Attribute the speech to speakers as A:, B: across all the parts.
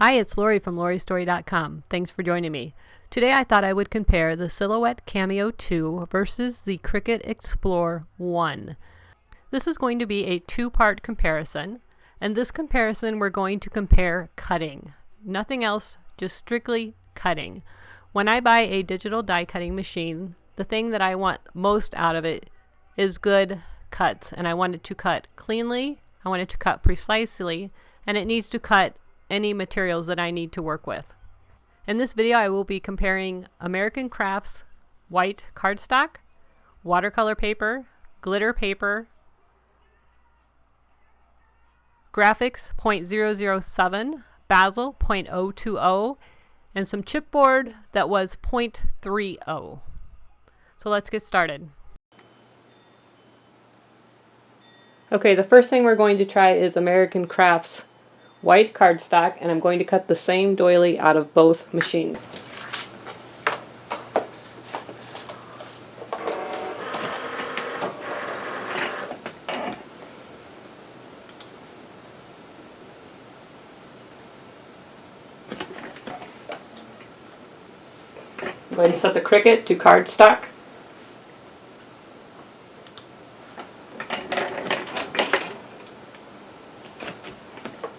A: Hi, it's Lori from LoriStory.com. Thanks for joining me. Today I thought I would compare the Silhouette Cameo 2 versus the Cricut Explore 1. This is going to be a two-part comparison, and this comparison we're going to compare cutting. Nothing else, just strictly cutting. When I buy a digital die cutting machine, the thing that I want most out of it is good cuts, and I want it to cut cleanly, I want it to cut precisely, and it needs to cut any materials that I need to work with. In this video I will be comparing American Crafts white cardstock, watercolor paper, glitter paper, graphics .007, Basil .020, and some chipboard that was .30. So let's get started. Okay, the first thing we're going to try is American Crafts white cardstock, and I'm going to cut the same doily out of both machines. I'm going to set the Cricut to cardstock.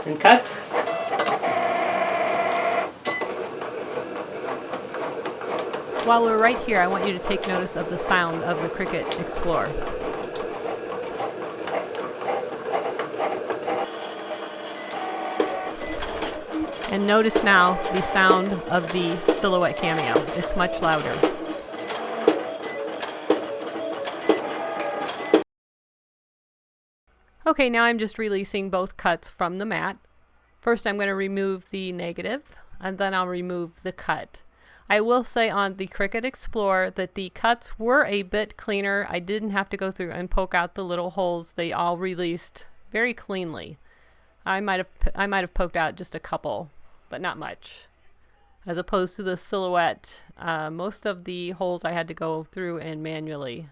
A: And cut. While we're right here, I want you to take notice of the sound of the Cricut Explore. And notice now the sound of the Silhouette Cameo. It's much louder. Okay, now I'm just releasing both cuts from the mat. First I'm going to remove the negative, and then I'll remove the cut. I will say on the Cricut Explore that the cuts were a bit cleaner. I didn't have to go through and poke out the little holes. They all released very cleanly. I might have poked out just a couple, but not much. As opposed to the Silhouette, most of the holes I had to go through and manually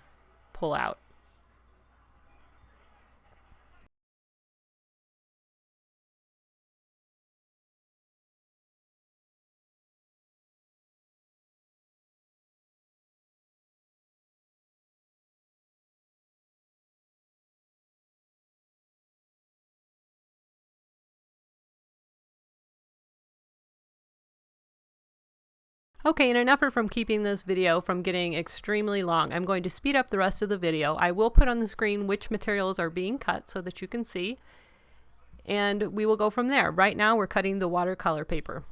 A: pull out. Okay, in an effort from keeping this video from getting extremely long, I'm going to speed up the rest of the video. I will put on the screen which materials are being cut so that you can see, and we will go from there. Right now we're cutting the watercolor paper.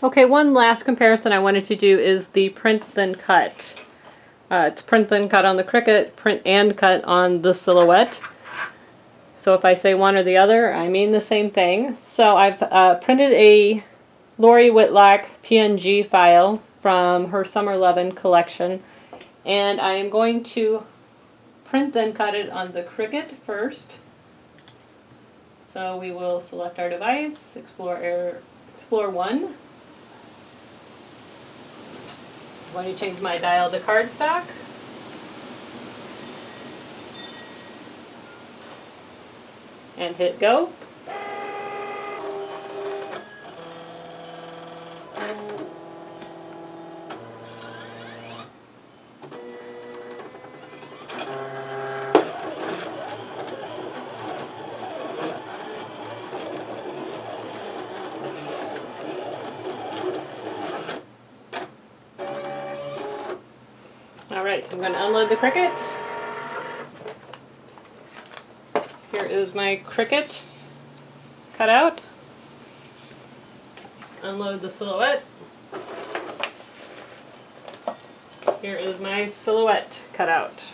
A: Okay, one last comparison I wanted to do is the print then cut. It's print then cut on the Cricut, print and cut on the Silhouette. So if I say one or the other, I mean the same thing. So I've printed a Lori Whitlock PNG file from her Summer 11 collection, and I am going to print then cut it on the Cricut first. So we will select our device, Explore 1. I'm going to change my dial to cardstock. And hit go. Alright, I'm going to unload the Cricut. Here is my Cricut cutout. Unload the Silhouette. Here is my Silhouette cutout.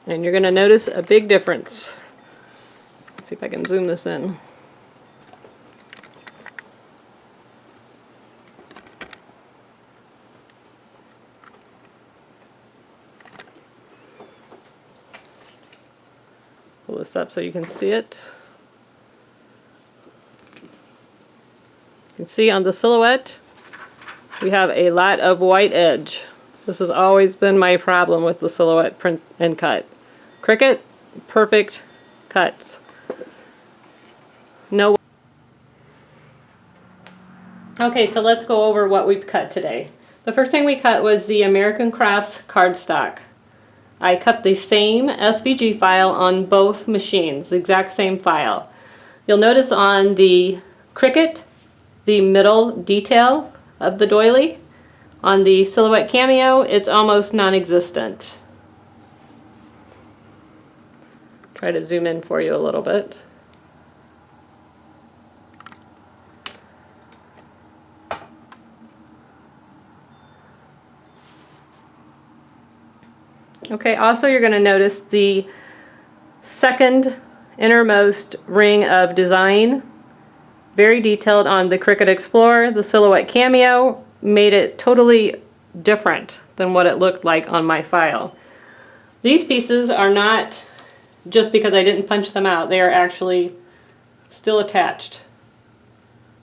A: And you're going to notice a big difference. Let's see if I can zoom this in. Pull this up so you can see it. You can see on the Silhouette we have a lot of white edge. This has always been my problem with the Silhouette print and cut. Cricut, perfect cuts. No. Okay, so let's go over what we've cut today. The first thing we cut was the American Crafts cardstock. I cut the same SVG file on both machines, the exact same file. You'll notice on the Cricut, the middle detail of the doily. On the Silhouette Cameo, it's almost non-existent. Try to zoom in for you a little bit. Okay, also you're going to notice the second innermost ring of design, very detailed on the Cricut Explorer. The Silhouette Cameo made it totally different than what it looked like on my file. These pieces are not just because I didn't punch them out, they are actually still attached.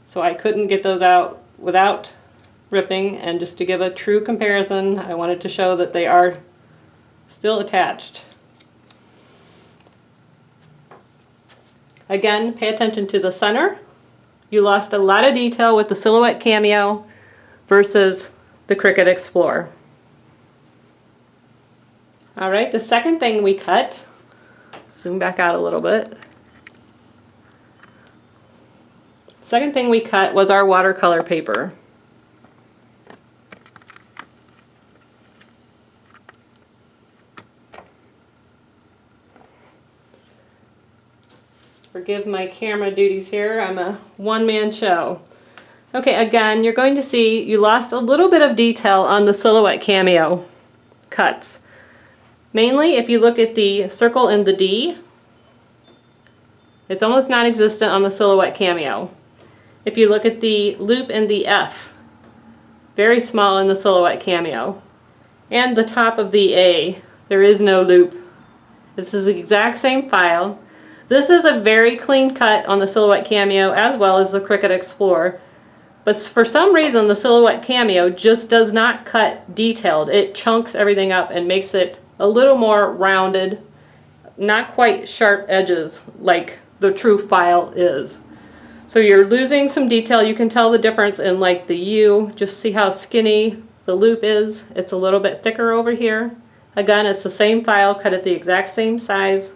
A: So I couldn't get those out without ripping, and just to give a true comparison, I wanted to show that they are still attached. Again, pay attention to the center. You lost a lot of detail with the Silhouette Cameo versus the Cricut Explorer. Alright, the second thing we cut, zoom back out a little bit. Second thing we cut was our watercolor paper. Forgive my camera duties here, I'm a one-man show. Okay, again, you're going to see you lost a little bit of detail on the Silhouette Cameo cuts. Mainly, if you look at the circle in the D, it's almost non-existent on the Silhouette Cameo. If you look at the loop in the F, very small in the Silhouette Cameo. And the top of the A, there is no loop. This is the exact same file. This is a very clean cut on the Silhouette Cameo as well as the Cricut Explorer. But for some reason the Silhouette Cameo just does not cut detailed. It chunks everything up and makes it a little more rounded, not quite sharp edges like the true file is. So you're losing some detail. You can tell the difference in like the U. Just see how skinny the loop is. It's a little bit thicker over here. Again, it's the same file, cut at the exact same size.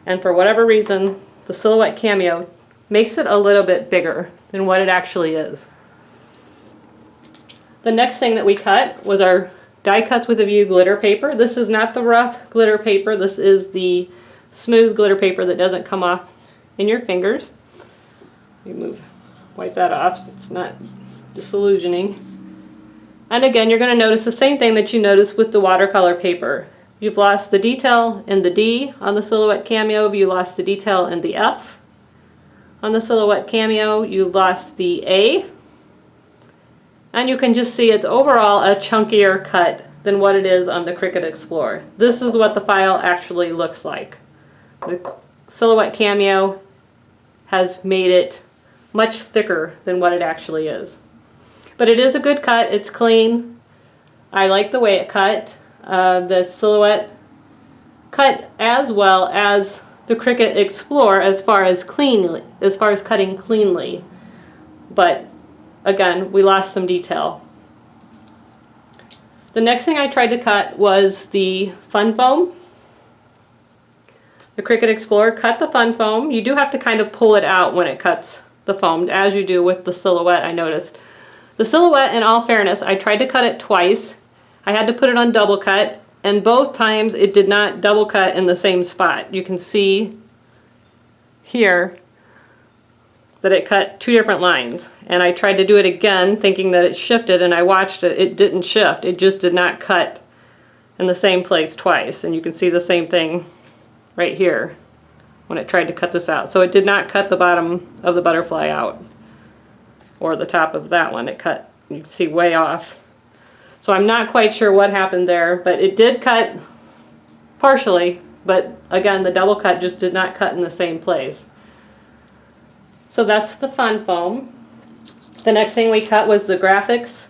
A: And for whatever reason, the Silhouette Cameo makes it a little bit bigger than what it actually is. The next thing that we cut was our die cuts with a view glitter paper. This is not the rough glitter paper. This is the smooth glitter paper that doesn't come off in your fingers. Let me wipe that off so it's not disillusioning. And again, you're going to notice the same thing that you noticed with the watercolor paper. You've lost the detail in the D on the Silhouette Cameo. You lost the detail in the F on the Silhouette Cameo. You lost the A. And you can just see it's overall a chunkier cut than what it is on the Cricut Explorer. This is what the file actually looks like. The Silhouette Cameo has made it much thicker than what it actually is. But it is a good cut. It's clean. I like the way it cut. The Silhouette cut as well as the Cricut Explorer as far as cutting cleanly. But again, we lost some detail. The next thing I tried to cut was the fun foam. The Cricut Explorer cut the fun foam. You do have to kind of pull it out when it cuts the foam, as you do with the Silhouette, I noticed. The Silhouette, in all fairness, I tried to cut it twice. I had to put it on double cut, and both times it did not double cut in the same spot. You can see here that it cut two different lines, and I tried to do it again thinking that it shifted, and I watched it. It didn't shift. It just did not cut in the same place twice, and you can see the same thing right here when it tried to cut this out. So it did not cut the bottom of the butterfly out, or the top of that one. It cut, you can see, way off. So I'm not quite sure what happened there, but it did cut partially, but again, the double cut just did not cut in the same place. So that's the fun foam. The next thing we cut was the graphics.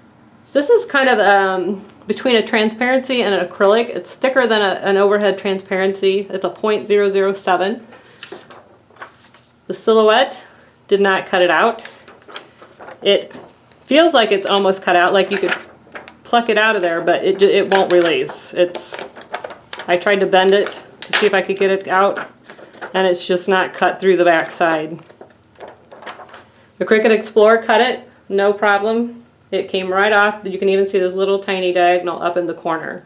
A: This is kind of between a transparency and an acrylic. It's thicker than an overhead transparency. It's a 0.007. The Silhouette did not cut it out. It feels like it's almost cut out, like you could pluck it out of there, but it won't release. I tried to bend it to see if I could get it out, and it's just not cut through the back side. The Cricut Explorer cut it, no problem. It came right off. You can even see this little tiny diagonal up in the corner.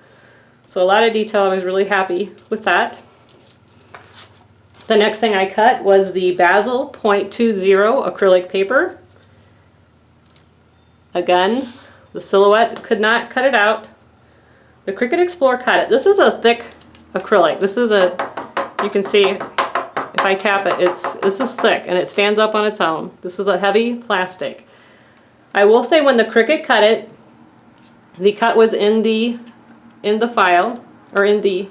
A: So a lot of detail. I was really happy with that. The next thing I cut was the Basil 0.20 acrylic paper. Again, the Silhouette could not cut it out. The Cricut Explorer cut it. This is a thick acrylic. This is you can see if I tap it, this is thick and it stands up on its own. This is a heavy plastic. I will say when the Cricut cut it, the cut was in the file, or in the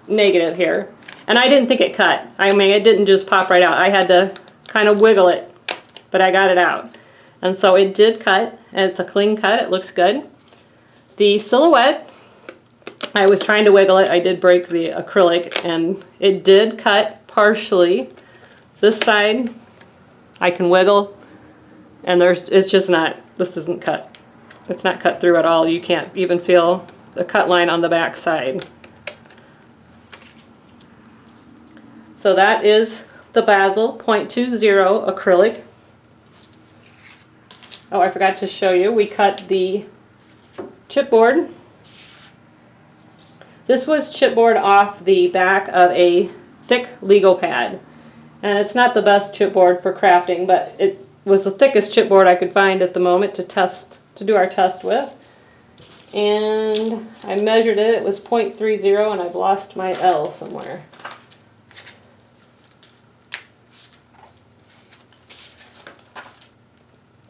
A: negative here. And I didn't think it cut. I mean, it didn't just pop right out. I had to kind of wiggle it, but I got it out. And so it did cut, and it's a clean cut. It looks good. The Silhouette, I was trying to wiggle it. I did break the acrylic, and it did cut partially. This side, I can wiggle, and it's just not, this isn't cut. It's not cut through at all. You can't even feel the cut line on the back side. So that is the Basil 0.20 acrylic. Oh, I forgot to show you. We cut the chipboard. This was chipboard off the back of a thick legal pad. And it's not the best chipboard for crafting, but it was the thickest chipboard I could find at the moment to do our test with. And I measured it. It was 0.30, and I've lost my L somewhere.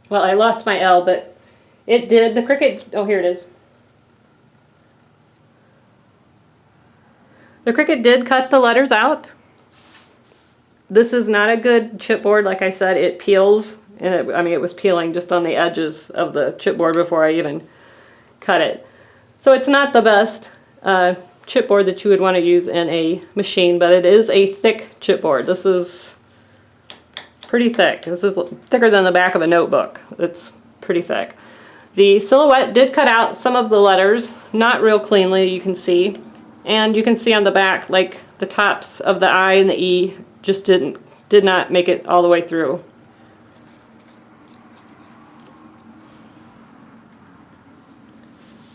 A: Well, I lost my L, but it did. The Cricut, oh, here it is. The Cricut did cut the letters out. This is not a good chipboard. Like I said, it peels, and it was peeling just on the edges of the chipboard before I even cut it. So it's not the best chipboard that you would want to use in a machine, but it is a thick chipboard. This is pretty thick. This is thicker than the back of a notebook. It's pretty thick. The Silhouette did cut out some of the letters, not real cleanly, you can see. And you can see on the back, like the tops of the I and the E just did not make it all the way through.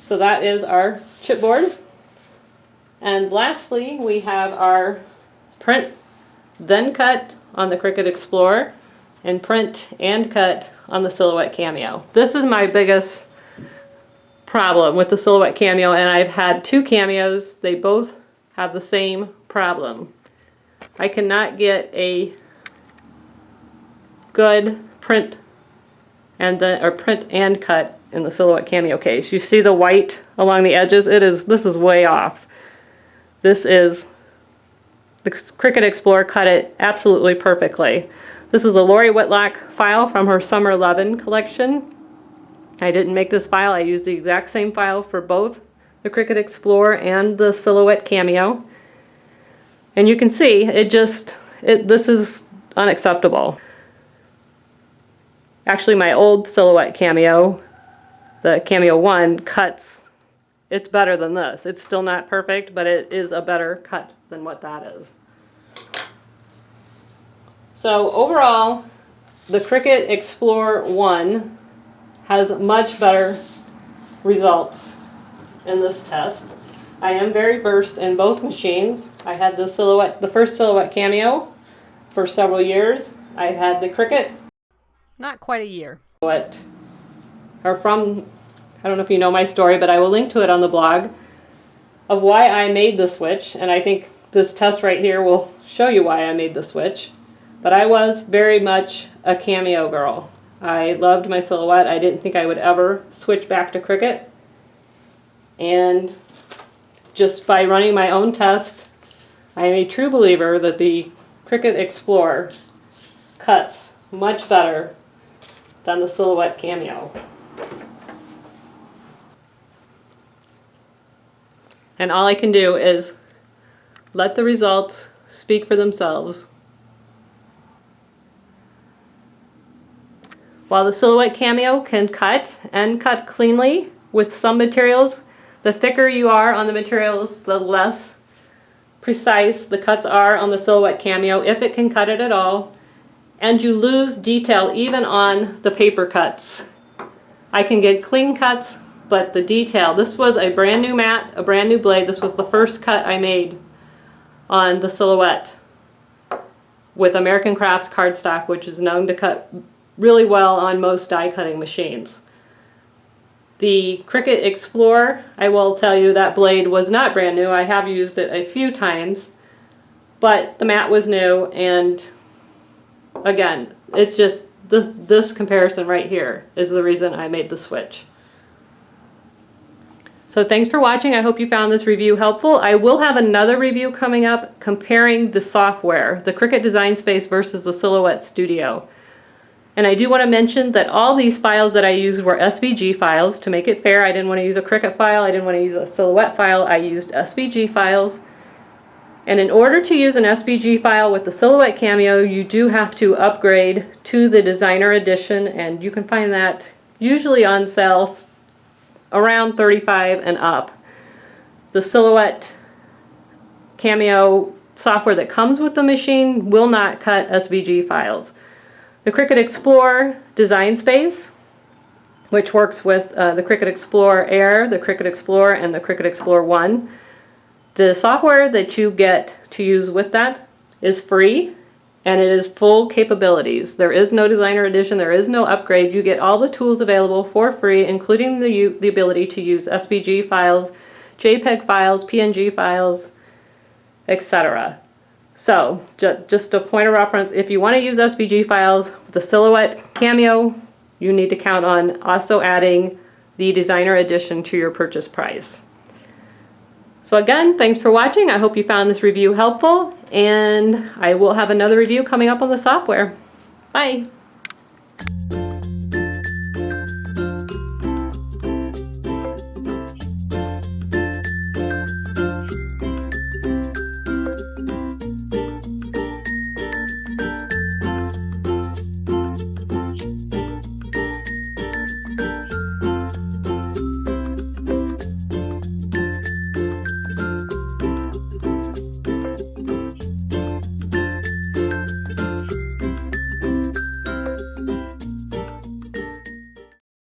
A: So that is our chipboard. And lastly, we have our print, then cut on the Cricut Explorer, and print and cut on the Silhouette Cameo. This is my biggest problem with the Silhouette Cameo, and I've had two Cameos. They both have the same problem. I cannot get a good print and cut in the Silhouette Cameo case. You see the white along the edges? This is way off. The Cricut Explorer cut it absolutely perfectly. This is a Lori Whitlock file from her Summer 11 collection. I didn't make this file. I used the exact same file for both the Cricut Explorer and the Silhouette Cameo. And you can see, this is unacceptable. Actually, my old Silhouette Cameo, the Cameo 1, cuts, it's better than this. It's still not perfect, but it is a better cut than what that is. So overall, the Cricut Explorer 1 has much better results in this test. I am very versed in both machines. I had the Silhouette, the first Silhouette Cameo for several years. I had the Cricut. Not quite a year. What are from, I don't know if you know my story, but I will link to it on the blog of why I made the switch, and I think this test right here will show you why I made the switch. But I was very much a Cameo girl. I loved my Silhouette. I didn't think I would ever switch back to Cricut. And just by running my own tests, I am a true believer that the Cricut Explorer cuts much better than the Silhouette Cameo. And all I can do is let the results speak for themselves. While the Silhouette Cameo can cut and cut cleanly with some materials, the thicker you are on the materials, the less precise the cuts are on the Silhouette Cameo, if it can cut it at all. And you lose detail even on the paper cuts. I can get clean cuts, but the detail, this was a brand new mat, a brand new blade. This was the first cut I made on the Silhouette with American Crafts cardstock, which is known to cut really well on most die cutting machines. The Cricut Explorer, I will tell you that blade was not brand new. I have used it a few times, but the mat was new, and again, it's just this comparison right here is the reason I made the switch. So thanks for watching. I hope you found this review helpful. I will have another review coming up comparing the software, the Cricut Design Space versus the Silhouette Studio. And I do want to mention that all these files that I used were SVG files. To make it fair, I didn't want to use a Cricut file, I didn't want to use a Silhouette file, I used SVG files. And in order to use an SVG file with the Silhouette Cameo, you do have to upgrade to the Designer Edition, and you can find that usually on sale around $35 and up. The Silhouette Cameo software that comes with the machine will not cut SVG files. The Cricut Explorer Design Space, which works with the Cricut Explorer Air, the Cricut Explorer, and the Cricut Explorer 1. The software that you get to use with that is free, and it is full capabilities. There is no Designer Edition, there is no upgrade. You get all the tools available for free, including the ability to use SVG files, JPEG files, PNG files, etc. So, just a point of reference, if you want to use SVG files with the Silhouette Cameo, you need to count on also adding the Designer Edition to your purchase price. So again, thanks for watching. I hope you found this review helpful, and I will have another review coming up on the software. Bye!